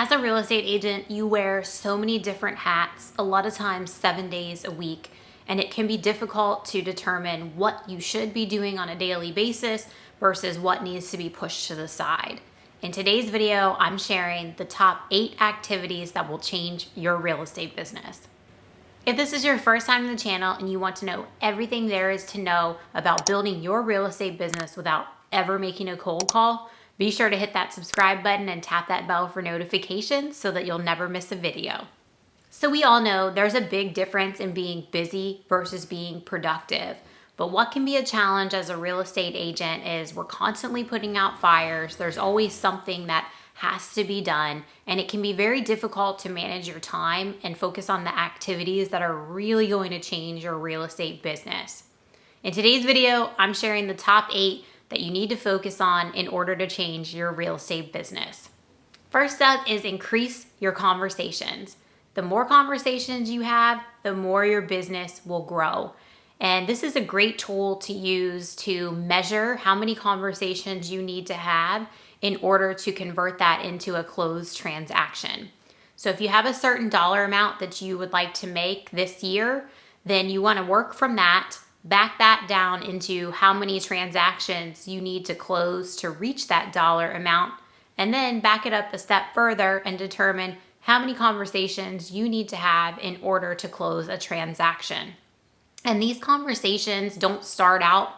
As a real estate agent, you wear so many different hats, a lot of times 7 days a week, and it can be difficult to determine what you should be doing on a daily basis versus what needs to be pushed to the side. In today's video, I'm sharing the top 8 activities that will change your real estate business. If this is your first time on the channel and you want to know everything there is to know about building your real estate business without ever making a cold call, be sure to hit that subscribe button and tap that bell for notifications so that you'll never miss a video. So we all know there's a big difference in being busy versus being productive. But what can be a challenge as a real estate agent is we're constantly putting out fires. There's always something that has to be done, and it can be very difficult to manage your time and focus on the activities that are really going to change your real estate business. In today's video, I'm sharing the top 8 that you need to focus on in order to change your real estate business. First up is increase your conversations. The more conversations you have, the more your business will grow. And this is a great tool to use to measure how many conversations you need to have in order to convert that into a closed transaction. So if you have a certain dollar amount that you would like to make this year, then you want to work from that, back that down into how many transactions you need to close to reach that dollar amount, and then back it up a step further and determine how many conversations you need to have in order to close a transaction. And these conversations don't start out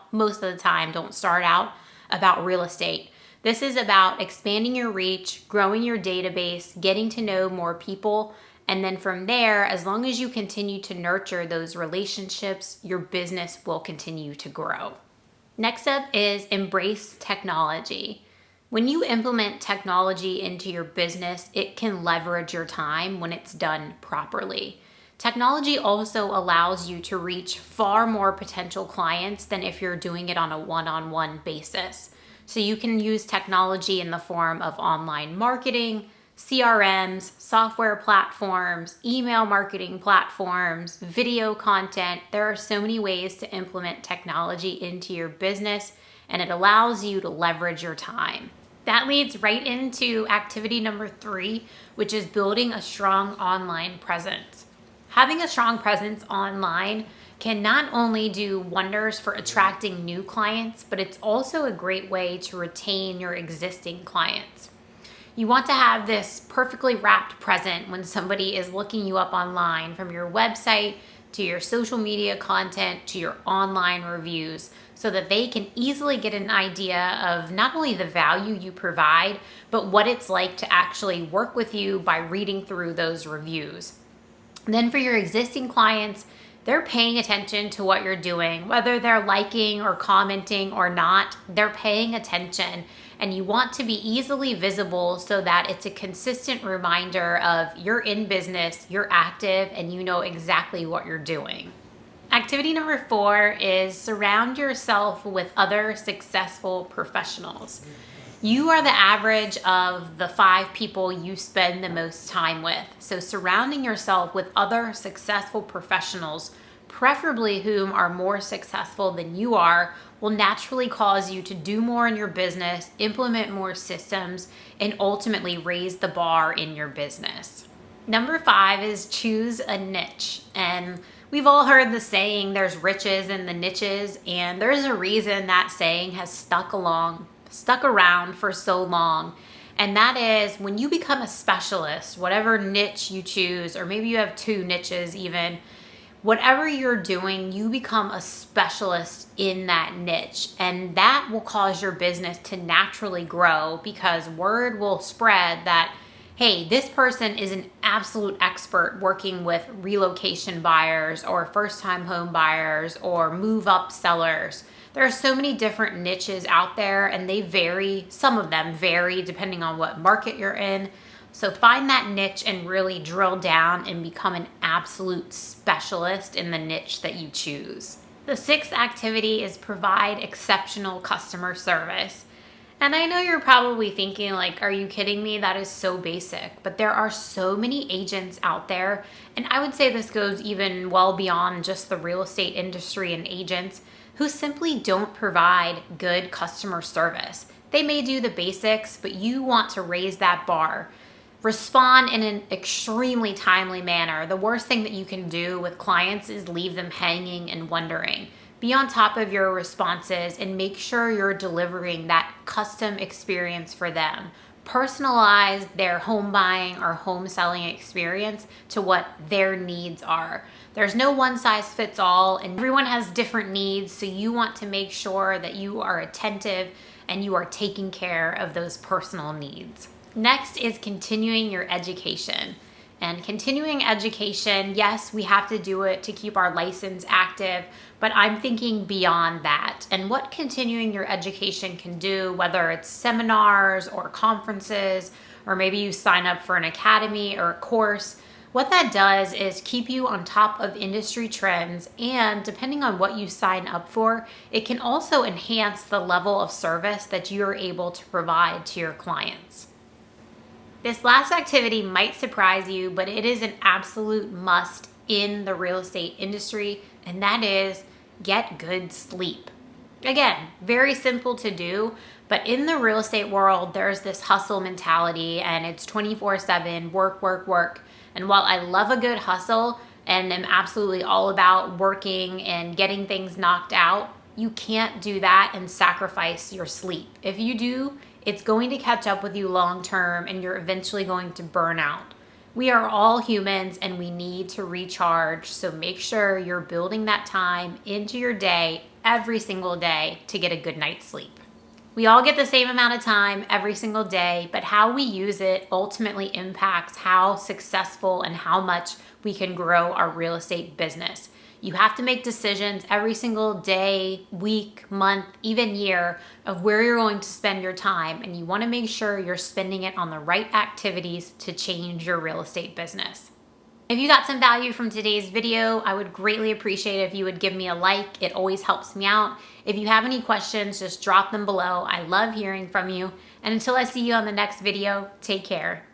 about real estate. This is about expanding your reach, growing your database, getting to know more people. And then from there, as long as you continue to nurture those relationships, your business will continue to grow. Next up is embrace technology. When you implement technology into your business, it can leverage your time when it's done properly. Technology also allows you to reach far more potential clients than if you're doing it on a one-on-one basis. So you can use technology in the form of online marketing, CRMs, software platforms, email marketing platforms, video content. There are so many ways to implement technology into your business, and it allows you to leverage your time. That leads right into activity number 3, which is building a strong online presence. Having a strong presence online can not only do wonders for attracting new clients, but it's also a great way to retain your existing clients. You want to have this perfectly wrapped present when somebody is looking you up online, from your website to your social media content to your online reviews, so that they can easily get an idea of not only the value you provide, but what it's like to actually work with you by reading through those reviews. Then for your existing clients, they're paying attention to what you're doing. Whether they're liking or commenting or not, they're paying attention. And you want to be easily visible so that it's a consistent reminder of you're in business, you're active, and you know exactly what you're doing. Activity number 4 is surround yourself with other successful professionals. You are the average of the 5 people you spend the most time with. So surrounding yourself with other successful professionals, preferably whom are more successful than you are, will naturally cause you to do more in your business, implement more systems, and ultimately raise the bar in your business. Number 5 is choose a niche. And we've all heard the saying, there's riches in the niches, and there's a reason that saying has stuck around for so long. And that is when you become a specialist, whatever niche you choose, or maybe you have 2 niches even, whatever you're doing, you become a specialist in that niche. And that will cause your business to naturally grow because word will spread that, hey, this person is an absolute expert working with relocation buyers or first-time home buyers or move-up sellers. There are so many different niches out there, and they vary. Some of them vary depending on what market you're in. So find that niche and really drill down and become an absolute specialist in the niche that you choose. The 6th activity is provide exceptional customer service. And I know you're probably thinking, like, are you kidding me? That is so basic. But there are so many agents out there, and I would say this goes even well beyond just the real estate industry and agents, who simply don't provide good customer service. They may do the basics, but you want to raise that bar. Respond in an extremely timely manner. The worst thing that you can do with clients is leave them hanging and wondering. Be on top of your responses and make sure you're delivering that custom experience for them. Personalize their home buying or home selling experience to what their needs are. There's no one size fits all, and everyone has different needs, so you want to make sure that you are attentive and you are taking care of those personal needs. Next is continuing your education. And continuing education, yes, we have to do it to keep our license active, but I'm thinking beyond that. And what continuing your education can do, whether it's seminars or conferences, or maybe you sign up for an academy or a course, what that does is keep you on top of industry trends, and depending on what you sign up for, it can also enhance the level of service that you're able to provide to your clients. This last activity might surprise you, but it is an absolute must in the real estate industry, and that is get good sleep. Again, very simple to do, but in the real estate world, there's this hustle mentality, and it's 24/7, work, work, work. And while I love a good hustle and am absolutely all about working and getting things knocked out, you can't do that and sacrifice your sleep. If you do, it's going to catch up with you long term, and you're eventually going to burn out. We are all humans and we need to recharge, so make sure you're building that time into your day every single day to get a good night's sleep. We all get the same amount of time every single day, but how we use it ultimately impacts how successful and how much we can grow our real estate business. You have to make decisions every single day, week, month, even year of where you're going to spend your time, and you want to make sure you're spending it on the right activities to change your real estate business. If you got some value from today's video, I would greatly appreciate it if you would give me a like. It always helps me out. If you have any questions, just drop them below. I love hearing from you. And until I see you on the next video, take care.